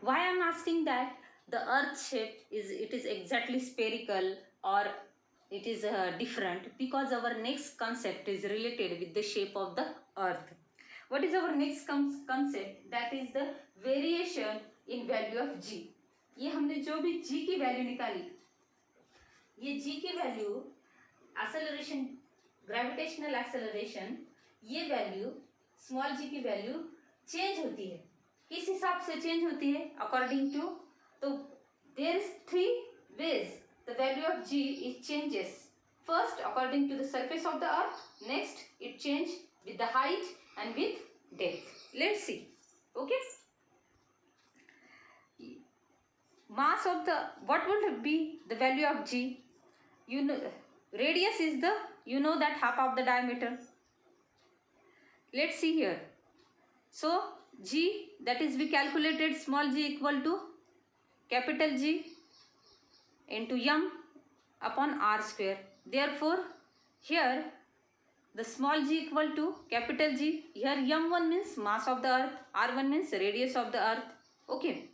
Why I am asking that? The earth shape is exactly spherical or it is different, because our next concept is related with the shape of the earth. What is our next concept? That is the variation in value of g. ये हमने जो भी g की value निकाली, ये g की value acceleration, gravitational acceleration, ये value small g की वैल्यू चेंज होती है. किस हिसाब से चेंज होती है? अकॉर्डिंग टू, तो there is three ways the value of g is changes. First according to the surface of the earth, next it change with the height and with depth. Let's see. Okay. Mass of the, what will be the value of g? You know, radius is the, you know that half of the diameter. Let's see here. So g, that is we calculated small g equal to capital G into m upon r square. Therefore here the small g equal to capital G. Here m1 means mass of the earth, r1 means radius of the earth. Okay.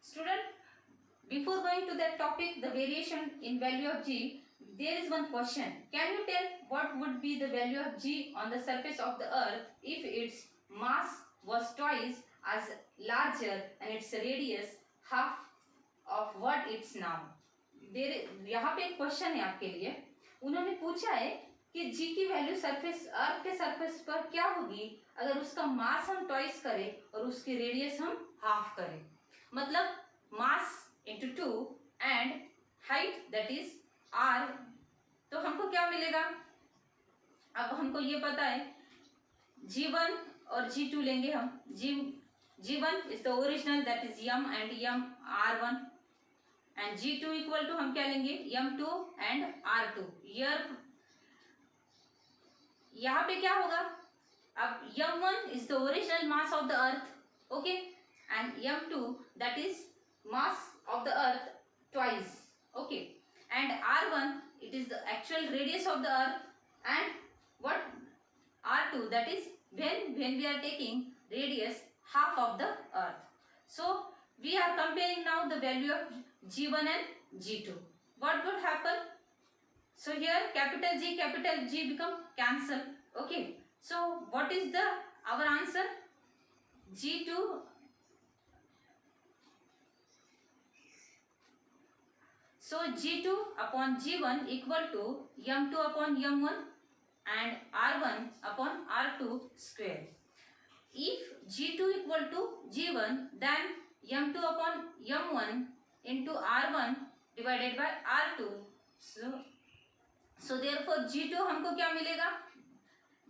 Student, before going to that topic, the variation in value of g, there is one question. Can you tell what would be the value of g on the surface of the earth if its mass was twice as larger and its radius half of what it's now? यहाँ पे एक question है आपके लिए. उन्होंने पूछा है कि g की वैल्यू सरफेस, अर्थ के सरफेस पर क्या होगी अगर उसका मास हम ट्वाइस करें और उसकी रेडियस हम हाफ करें. मतलब mass into two and height that is r, तो हमको क्या मिलेगा? अब हमको ये पता है g1 और g2 लेंगे हम. g1 is the original that is m and m r1 and g2 equal to हम क्या लेंगे? m2 and r2. यहाँ पे क्या होगा? अब m1 is the original mass of the earth, okay, and m2 that is mass of the earth twice, okay, and r1 it is the actual radius of the earth, and what r2 that is when we are taking radius half of the earth. So we are comparing now the value of g1 and g2. What would happen? So here capital G become cancel, okay. So what is the our answer? g2 so g2 upon g1 equal to m2 upon m1 and r1 upon r2 square. If g2 equal to g1, then m2 upon m1 into r1 divided by r2. So therefore g2 हमको क्या मिलेगा?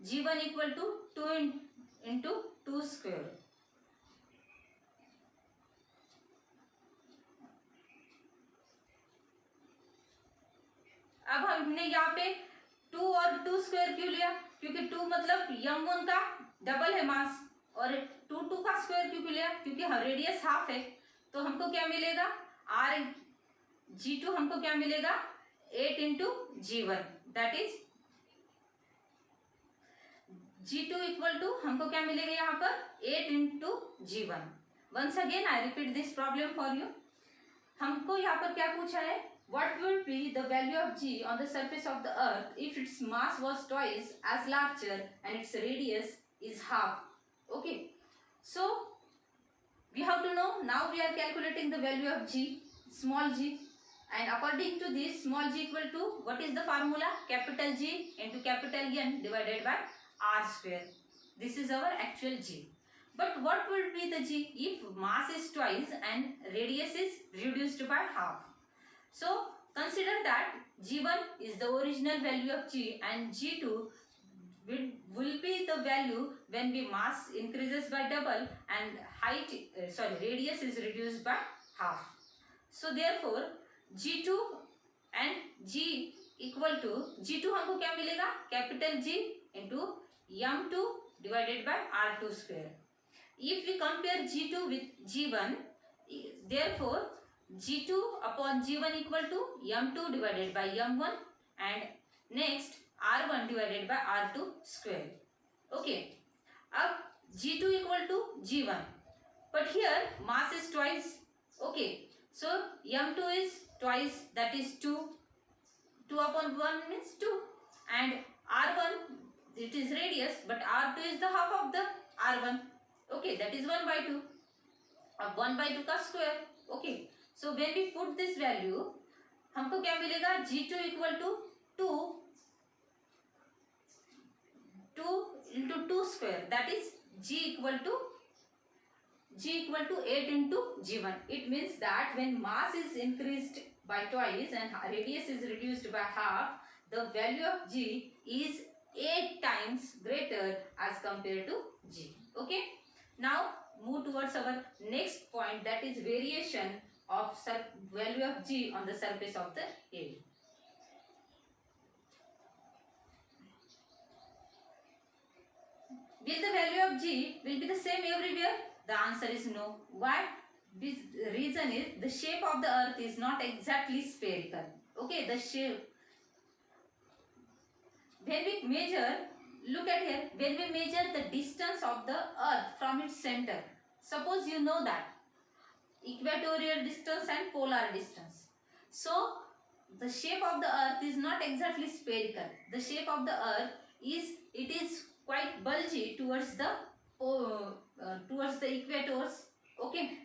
g1 equal to 2 into 2 square. अब हमने यहाँ पे 2 और 2 square क्यों लिया? क्योंकि 2 मतलब m1 का डबल है मास, और 2 का स्क्वायर क्यों लिया? क्योंकि रेडियस हाफ है. तो हमको क्या मिलेगा? g2 हमको क्या मिलेगा? 8 into g1 that is g2 equal to हमको क्या मिलेगा यहाँ पर? 8 into g1. Once again I repeat this problem for you. हमको यहाँ पर क्या पूछा है? What will be the value of g on the surface of the earth if its mass was twice as larger and its radius is half? Okay, so we have to know. Now we are calculating the value of g, small g, and according to this, small g equal to, what is the formula? Capital G into capital N divided by r square. This is our actual g. But what will be the g if mass is twice and radius is reduced by half? So consider that g1 is the original value of g and g2 will be the value when the mass increases by double and radius is reduced by half. So therefore g2 and g equal to, g2 हमको क्या मिलेगा? Capital G into m2 divided by r2 square. If we compare g2 with g1, therefore g2 upon g1 equal to m2 divided by m1 and next r1 divided by r2 square. Okay. अब G2 equal to G1, but here mass is twice. Okay, so m2 is twice, that is 2. 2 upon 1 means 2, and r1, it is radius, but r2 is the half of the r1. Okay, that is 1 by 2. अब 1 by 2 का square. Okay, so when we put this value, हमको क्या मिलेगा? G2 equal to 2 into 2 square, that is G equal to 8 into G1. It means that when mass is increased by twice and radius is reduced by half, the value of G is 8 times greater as compared to G. Okay. Now move towards our next point, that is variation of value of G on the surface of the area. Will the value of G will be the same everywhere? The answer is no. Why? This reason is the shape of the earth is not exactly spherical. Okay, the shape. When we measure, look at here, when we measure the distance of the earth from its center, suppose you know that equatorial distance and polar distance. So the shape of the earth is not exactly spherical. The shape of the earth is, it is quite bulgy towards the equators. Okay,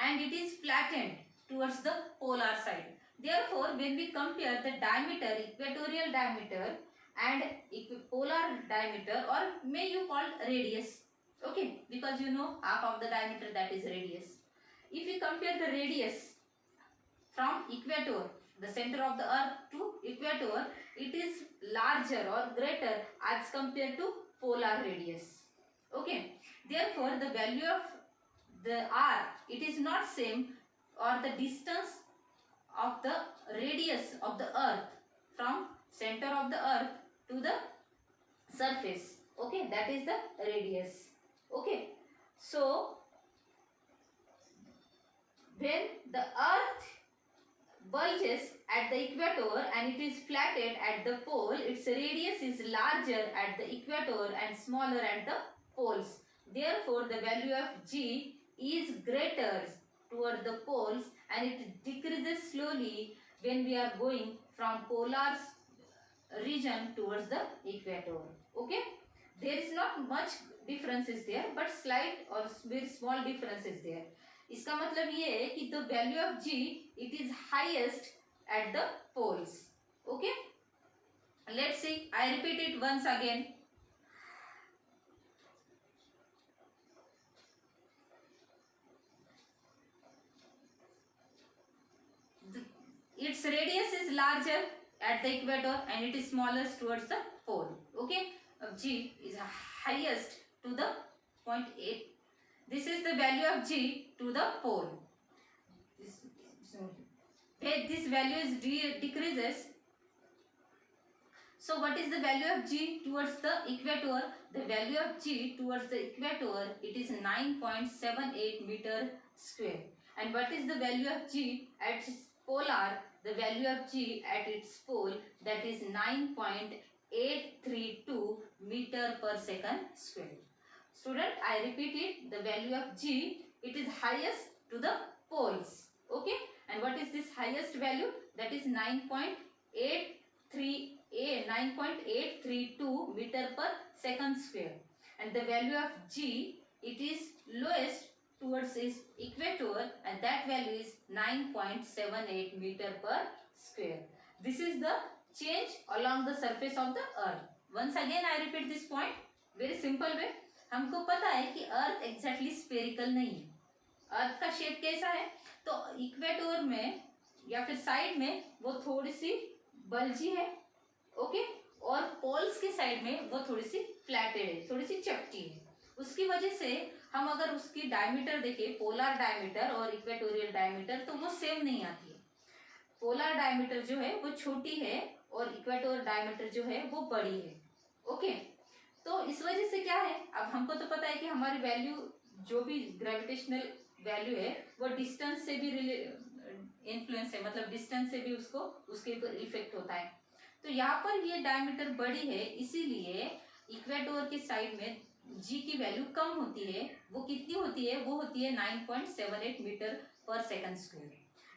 and it is flattened towards the polar side. Therefore, when we compare the diameter, equatorial diameter and polar diameter, or may you call radius, okay, because you know half of the diameter, that is radius. If we compare the radius from equator, the center of the earth to equator, it is larger or greater as compared to polar radius. Okay, therefore the value of the r, it is not same, or the distance of the radius of the earth from center of the earth to the surface. Okay, that is the radius. Okay, so when the earth bulges at the equator and it is flattened at the pole, its radius is larger at the equator and smaller at the poles. Therefore, the value of G is greater toward the poles and it decreases slowly when we are going from polar region towards the equator. Okay, there is not much difference is there, but slight or very small difference is there. इसका मतलब ये है कि the value of G, it is highest at the poles. Okay, let's see, I repeat it once again. Its radius is larger at the equator and it is smallest towards the pole. Okay, G is highest to the 0.8. This is the value of G to the pole. This value is decreases. So what is the value of G towards the equator? The value of G towards the equator, it is 9.78 meter square. And what is the value of G at its polar? The value of G at its pole, that is 9.832 meter per second square. Student, I repeat it, the value of G, it is highest to the poles. Okay, and what is this highest value? That is 9.832 meter per second square. And the value of G, it is lowest towards its equator and that value is 9.78 meter per square. This is the change along the surface of the earth. Once again I repeat this point, very simple way. हमको पता है कि अर्थ exactly spherical नहीं है. अर्थ का shape कैसा है? तो इक्वेटर में या फिर साइड में वो थोड़ी सी बल्जी है. ओके, और पोल्स के साइड में वो थोड़ी सी फ्लैटेड है, थोड़ी सी चपटी है. उसकी वजह से हम अगर उसकी डायमीटर देखें, पोलर डायमीटर और इक्वेटोरियल डायमीटर, तो वो सेम नहीं आती है. पोलर डायमीटर जो है वो छोटी है और इक्वेटोरियल डायमीटर जो है वो बड़ी है. ओके, तो इस वजह से क्या है, अब हमको तो पता है कि हमारी वैल्यू जो भी ग्रेविटेशनल वैल्यू है वो डिस्टेंस से भी इन्फ्लुएंस है, मतलब डिस्टेंस से भी उसको उसके ऊपर इफेक्ट होता है. तो यहाँ पर ये डायमीटर बड़ी है, इसीलिए इक्वेटर की साइड में जी की वैल्यू कम होती है वो कितनी होती है, वो होती है 9.78 मीटर पर सेकंड स्क्वायर।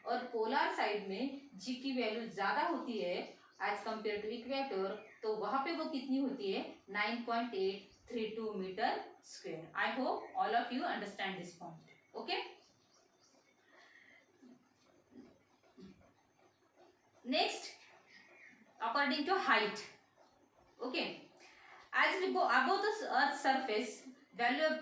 और पोलर साइड में जी की वैल्यू ज़्यादा होती है एज कंपेयर टू इक्वेटर, तो वहाँ पे वो कितनी होती है 9.832 metre square. I hope all of you understand this point. Okay, next according to height. Okay, as we go above the earth's surface, value of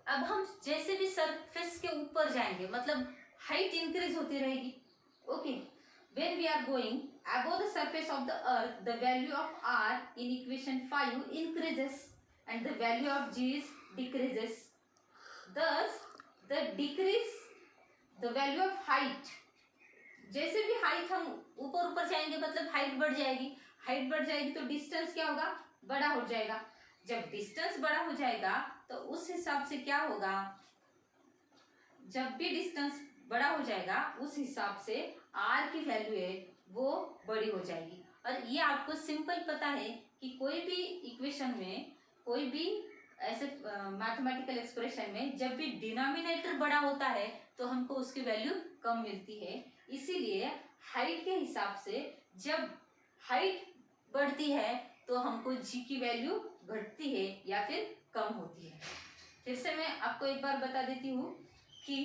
अब हम जैसे भी सरफेस के ऊपर जाएंगे मतलब हाइट इंक्रीज होती रहेगी। Okay, when we are going above the surface of the earth, the value of r in equation 5 increases and the value of g is decreases. Thus the decrease the value of height, जैसे भी height हम ऊपर ऊपर जाएंगे मतलब height बढ़ जाएगी, height बढ़ जाएगी तो डिस्टेंस क्या होगा, बड़ा हो जाएगा। जब डिस्टेंस बड़ा हो जाएगा तो उस हिसाब से क्या होगा, जब भी डिस्टेंस बड़ा हो जाएगा उस हिसाब से आर की वैल्यू है वो बड़ी हो जाएगी। और ये आपको सिंपल पता है कि कोई भी इक्वेशन में, कोई भी ऐसे मैथमेटिकल एक्सप्रेशन में जब भी डिनोमिनेटर बड़ा होता है तो हमको उसकी वैल्यू कम मिलती है। इसीलिए हाइट के हिसाब से जब हाइट बढ़ती है तो हमको जी की वैल्यू घटती है या फिर कम होती है। फिर से मैं आपको एक बार बता देती हूँ कि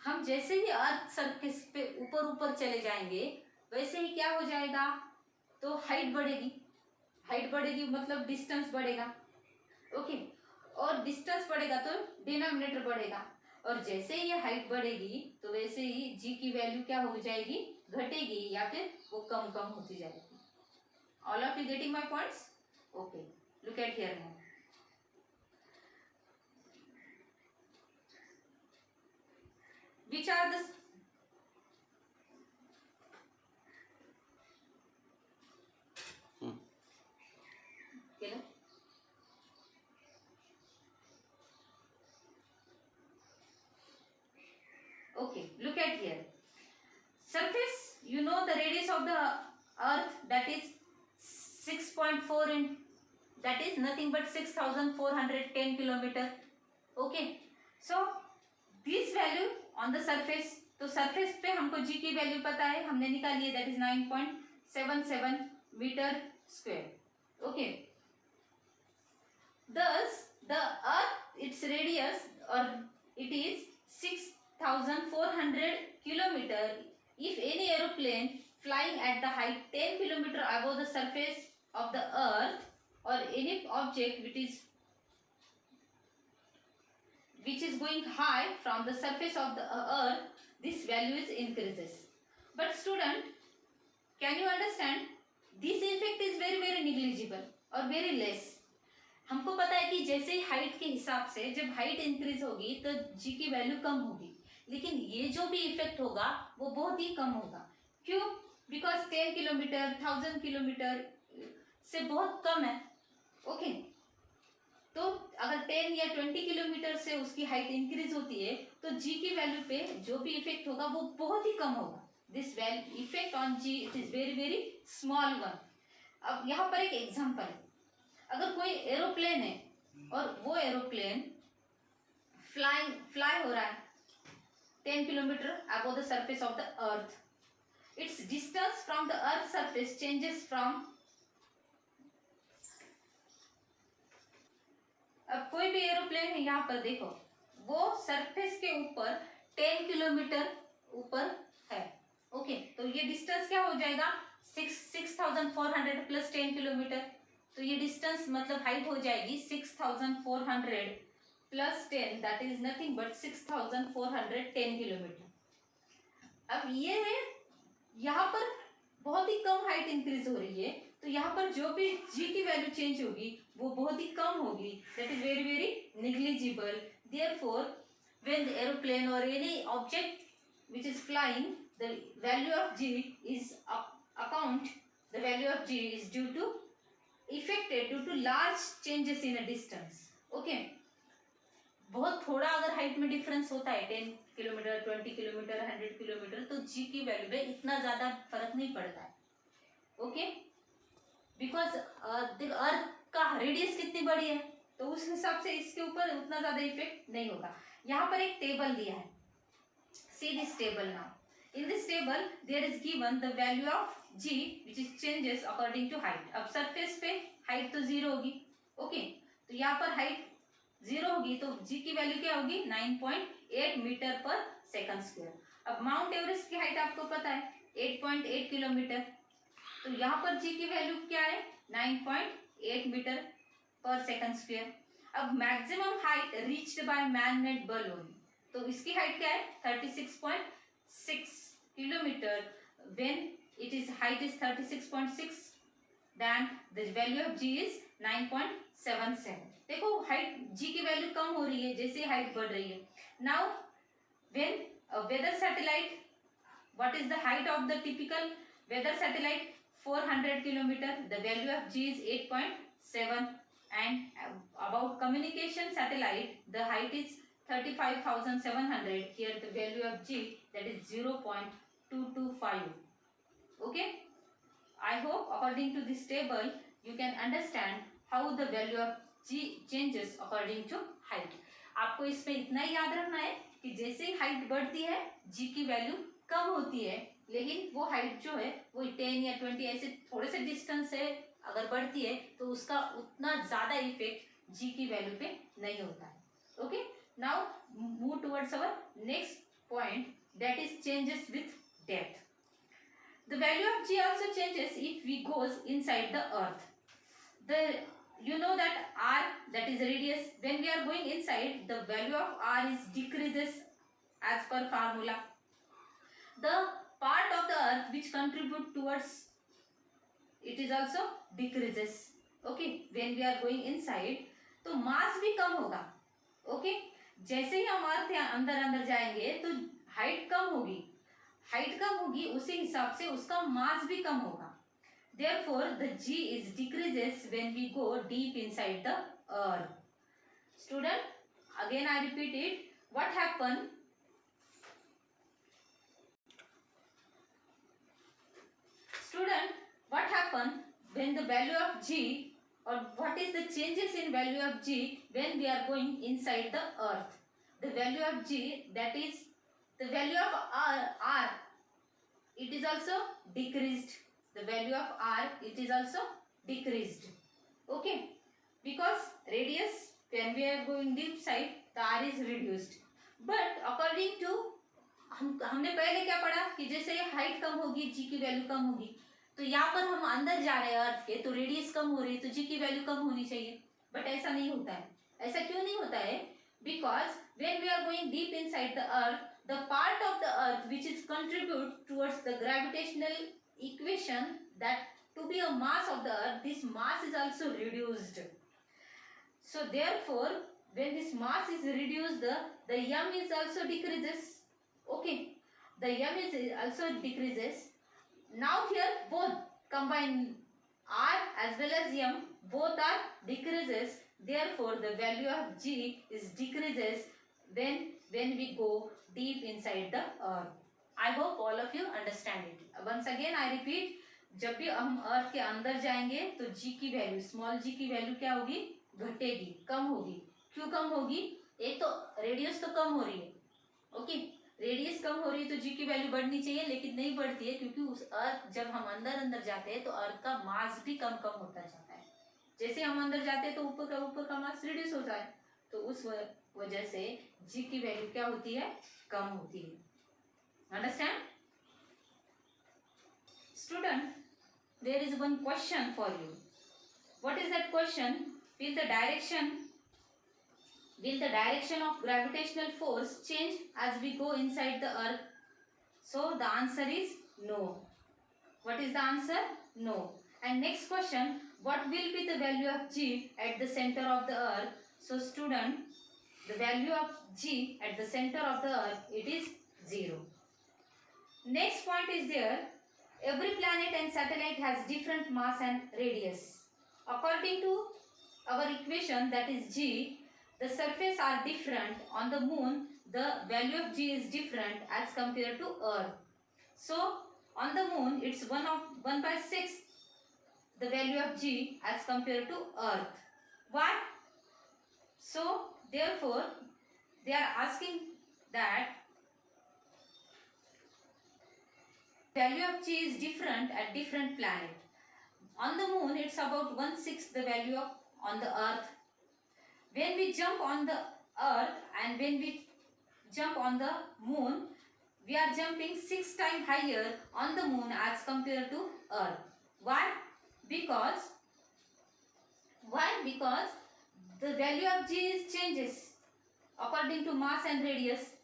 हम जैसे ही अर्थ सरफेस पे ऊपर ऊपर चले जाएंगे वैसे ही क्या हो जाएगा, तो हाइट बढ़ेगी, हाइट बढ़ेगी मतलब डिस्टेंस बढ़ेगा। ओके, और डिस्टेंस बढ़ेगा तो डिनोमिनेटर बढ़ेगा, और जैसे ही ये हाइट बढ़ेगी तो वैसे ही जी की वैल्यू क्या हो जाएगी, घटेगी या फिर वो कम कम होती जाएगी। All of you getting my points? Okay, look at here now. Which are the okay, look at here. Surface, you know the radius of the earth, that is 6.4 in, that is nothing but 6410 kilometer. Okay, so this value on the surface, तो surface पे हमको जी की value पता है, हमने निकाली है, that is 9.77 metre square. Okay, thus the earth its radius or it is 6400 kilometer. If any aeroplane flying at the height 10 kilometer above the surface of the earth or any object which is going high from the surface of the earth, this value is increases. But student, can you understand, this effect is very very negligible or very less. हमको पता है कि जैसे ही height के हिसाब से जब height increase होगी तो जी की वैल्यू कम होगी, लेकिन ये जो भी इफेक्ट होगा वो बहुत ही कम होगा। क्यों? बिकॉज 10 किलोमीटर 1000 किलोमीटर से बहुत कम है। ओके, तो अगर 10 या 20 किलोमीटर से उसकी हाइट इंक्रीज होती है तो जी की वैल्यू पे जो भी इफेक्ट होगा वो बहुत ही कम होगा। This value effect on g it is very very small one. अब यहाँ पर एक एग्जांपल है, अगर कोई एरोप्लेन है और वो एरोप्लेन फ्लाई हो रहा है 10 kilometre above the surface of the earth, it's distance from the earth surface changes from, अब कोई भी एरोप्लेन है यहाँ पर देखो, वो सरफेस के ऊपर 10 किलोमीटर ऊपर है। ओके, तो ये डिस्टेंस क्या हो जाएगा, 6400 प्लस 10 किलोमीटर, तो ये डिस्टेंस मतलब हाइट हो जाएगी 6400 plus 10, that is nothing but 6410 kilometre. अब ये है यहाँ पर बहुत ही कम हाइट इंक्रीज हो रही है, तो यहाँ पर जो भी जी की वैल्यू चेंज होगी वो बहुत ही कम होगी, that is very very negligible. Therefore when the aeroplane और any object which is flying, the value of g is the value of g is due to large changes in a distance. Okay, बहुत थोड़ा अगर height में difference होता है 10 kilometre 20 kilometre 100 kilometre, तो जी की value में इतना ज्यादा फर्क नहीं पड़ता है। ओके, बिकॉज अर्थ का रेडियस कितनी बड़ी है, तो उस हिसाब से इसके ऊपर उतना ज्यादा इफेक्ट नहीं होगा। यहाँ पर एक टेबल दिया है, see this table now. In this table there is given the value of g which is changes according to height। अब सरफेस पे हाइट तो जीरो होगी, ओके, तो यहाँ पर हाइट जीरो होगी तो g की वैल्यू क्या होगी 9.8 मीटर पर सेकंड स्क्वायर। अब माउंट एवरेस्ट की हाइट आपको पता है 8.8 किलोमीटर, तो यहाँ पर g की वैल्यू क्या है 9.8 मीटर पर सेकंड स्क्वायर। अब maximum height reached by man made balloon, तो इसकी हाइट क्या है 36.6 kilometre. when it is height is 36.6 then the value of g is 9.77। देखो हाइट g की वैल्यू कम हो रही है जैसे हाइट बढ़ रही है। now when a weather satellite, what is the height of the typical weather satellite 400 kilometer, the value of g is 8.7। and about communication satellite the height is 35,700, here the value of g that is 0.225। okay, I hope according to this table you can understand how the value of g changes according to height। आपको इसमें इतना ही याद रखना है कि जैसे height बढ़ती है g की वैल्यू कम होती है, लेकिन वो हाइट जो है वो 10 या 20 ऐसे थोड़े से डिस्टेंस से अगर बढ़ती है तो उसका उतना ज्यादा इफेक्ट g की वैल्यू पे नहीं होता है। Okay, now move towards our next point, that is changes with depth। the value of g also changes if we goes inside the earth। the you know that r, that is radius, when we are going inside the value of r is decreases as per formula। the part of the earth which contribute towards it is also decreases। okay, when we are going inside तो मास भी कम होगा। Okay, जैसे ही हम अर्थ अंदर अंदर जाएंगे तो height कम होगी, हाइट कम होगी उसी हिसाब से उसका मास भी कम होगा। therefore the g is decreases when we go deep inside the earth। student, again I repeat it, what happen, student, what happen when the value of g, or what is the changes in value of g when we are going inside the earth। the value of g, that is the value of r it is also decreased, the value of r it is also decreased। okay, because radius when we are going deep side the r is reduced, but according to हमने पहले क्या पढ़ा कि जैसे height कम होगी जी की value कम होगी, तो यहाँ पर हम अंदर जा रहे हैं अर्थ के तो रेडियस कम हो रही है तो जी की वैल्यू कम होनी चाहिए, बट ऐसा नहीं होता है। ऐसा क्यों नहीं होता है, because when we are going deep inside the earth the part of the earth which is contribute towards the gravitational equation, that to be a mass of the earth, this mass is also reduced। so therefore when this mass is reduced the m is also decreases। okay, the m is also decreases। now here both combine r as well as m, both are decreases, therefore the value of g is decreases when we go deep inside the earth। I hope all of you understand it। once again I repeat, जब भी हम अर्थ के अंदर जाएंगे तो g की value, small g की value क्या होगी, घटेगी, कम होगी। क्यों कम होगी, एक तो रेडियस तो कम हो रही है। ओके, रेडियस कम हो रही है तो g की वैल्यू बढ़नी चाहिए, लेकिन नहीं बढ़ती है क्योंकि उस अर्थ जब हम अंदर अंदर जाते हैं तो अर्थ का मास भी कम कम होता जाता है। जैसे हम अंदर जाते हैं तो ऊपर का मास रिड्यूस होता है, तो उस वजह से g की वैल्यू क्या होती है, कम होती है। Understand student, there is one question for you. What is that question, will the direction of gravitational force change as we go inside the earth? So the answer is no। what is the answer, no। and next question, what will be the value of g at the center of the earth? so student, the value of g at the center of the earth, it is 0। next point is there, every planet and satellite has different mass and radius। according to our equation, that is g, the surface are different on the moon, the value of g is different as compared to earth। so on the moon it's 1/6 the value of G as compared to Earth. Why? So therefore they are asking that value of G is different at different planet. On the moon it's about 1/6 the value of on the Earth. When we jump on the Earth and when we jump on the moon, we are jumping 6 times higher on the moon as compared to Earth. Why? Because the value of G is changes according to mass and radius,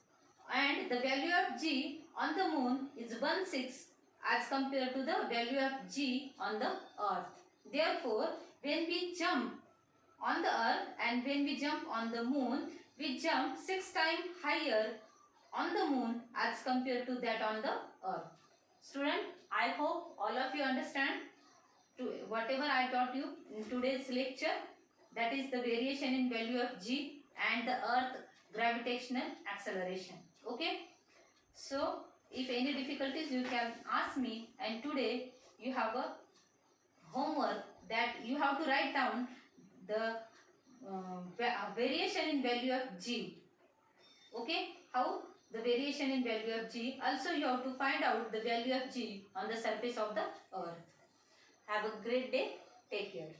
and the value of G on the moon is 1/6 as compared to the value of G on the Earth. Therefore, when we jump on the Earth and when we jump on the moon, we jump 6 times higher on the moon as compared to that on the Earth. Student, I hope all of you understand whatever I taught you in today's lecture, that is the variation in value of G and the Earth gravitational acceleration. Okay? So, if any difficulties you can ask me, and today you have a homework that you have to write down the variation in value of G. Okay? How? The variation in value of G. Also you have to find out the value of G on the surface of the Earth. Have a great day. Take care.